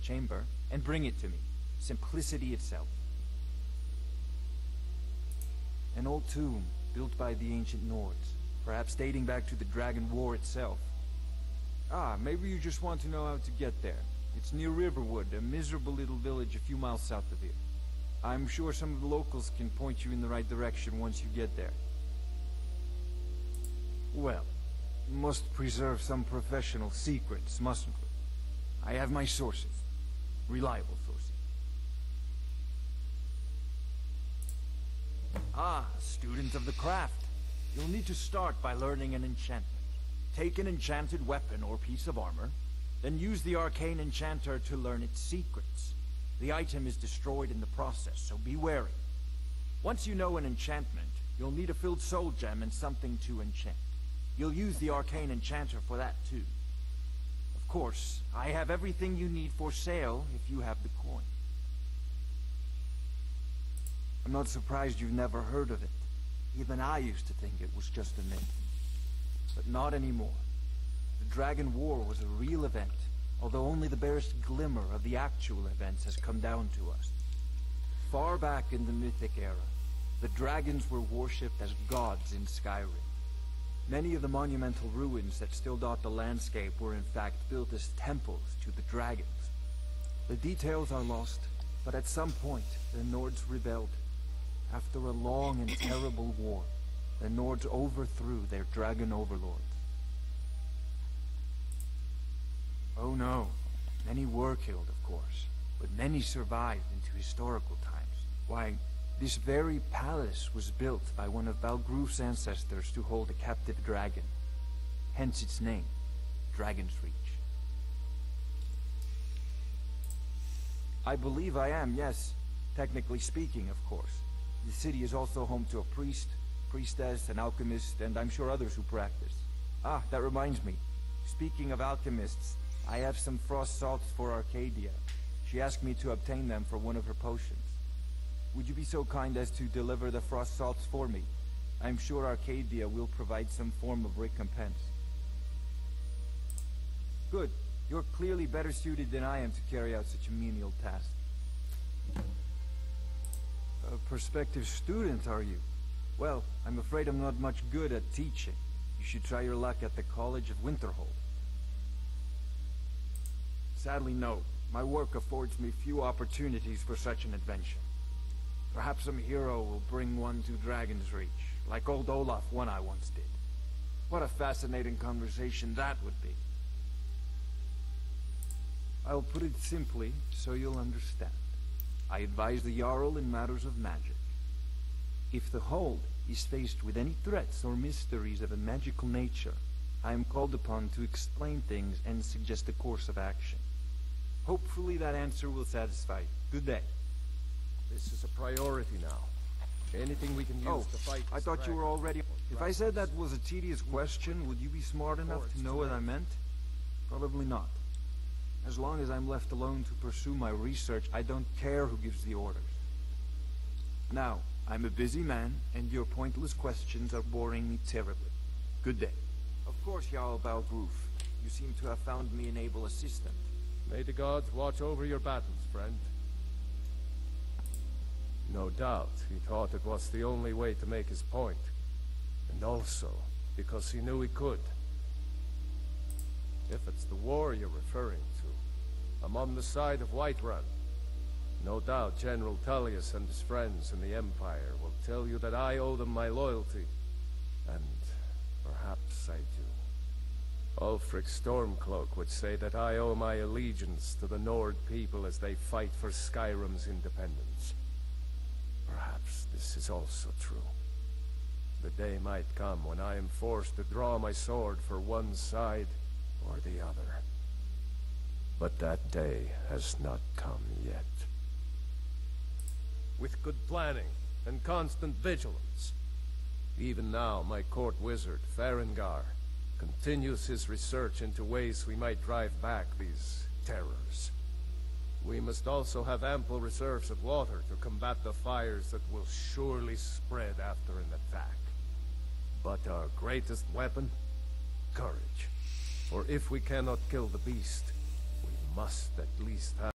chamber and bring it to me. Simplicity itself. An old tomb built by the ancient Nords, perhaps dating back to the Dragon War itself. Ah, maybe you just want to know how to get there. It's near Riverwood, a miserable little village a few miles south of here. I'm sure some of the locals can point you in the right direction once you get there. Well, must preserve some professional secrets, mustn't we? I have my sources. Reliable sources. Ah, student of the craft. You'll need to start by learning an enchantment. Take an enchanted weapon or piece of armor, then use the arcane enchanter to learn its secrets. The item is destroyed in the process, so be wary. Once you know an enchantment, you'll need a filled soul gem and something to enchant. You'll use the arcane enchanter for that too. Of course, I have everything you need for sale if you have the coin. I'm not surprised you've never heard of it. Even I used to think it was just a myth. But not anymore. The Dragon War was a real event, although only the barest glimmer of the actual events has come down to us. Far back in the Mythic era, the dragons were worshipped as gods in Skyrim. Many of the monumental ruins that still dot the landscape were in fact built as temples to the dragons. The details are lost, but at some point, the Nords rebelled. After a long and terrible war, the Nords overthrew their dragon overlords. Oh no, many were killed, of course, but many survived into historical times. Why, this very palace was built by one of Valgroof's ancestors to hold a captive dragon. Hence its name, Dragon's Reach. I believe I am, yes. Technically speaking, of course. The city is also home to a priest, priestess, an alchemist, and I'm sure others who practice. Ah, that reminds me. Speaking of alchemists, I have some frost salts for Arcadia. She asked me to obtain them for one of her potions. Would you be so kind as to deliver the frost salts for me? I'm sure Arcadia will provide some form of recompense. Good. You're clearly better suited than I am to carry out such a menial task. A prospective student, are you? Well, I'm afraid I'm not much good at teaching. You should try your luck at the College of Winterhold. Sadly, no. My work affords me few opportunities for such an adventure. Perhaps some hero will bring one to Dragon's Reach, like old Olaf one I once did. What a fascinating conversation that would be. I'll put it simply, so you'll understand. I advise the Jarl in matters of magic. If the Hold is faced with any threats or mysteries of a magical nature, I am called upon to explain things and suggest a course of action. Hopefully that answer will satisfy you. Good day. This is a priority now. Anything we can use to fight I thought you were already... If I said that was a tedious question, would you be smart enough to know what I meant? Probably not. As long as I'm left alone to pursue my research, I don't care who gives the orders. Now, I'm a busy man, and your pointless questions are boring me terribly. Good day. Of course, Jarl Balgroof. You seem to have found me an able assistant. May the gods watch over your battles, friend. No doubt, he thought it was the only way to make his point. And also, because he knew he could. If it's the war you're referring to, I'm on the side of Whiterun. No doubt General Tullius and his friends in the Empire will tell you that I owe them my loyalty. And perhaps I do. Ulfric Stormcloak would say that I owe my allegiance to the Nord people as they fight for Skyrim's independence. Perhaps this is also true. The day might come when I am forced to draw my sword for one side or the other. But that day has not come yet. With good planning and constant vigilance. Even now, my court wizard, FARENGAR, continues his research into ways we might drive back these terrors. We must also have ample reserves of water to combat the fires that will surely spread after an attack. But our greatest weapon? Courage. For if we cannot kill the beast, we must at least have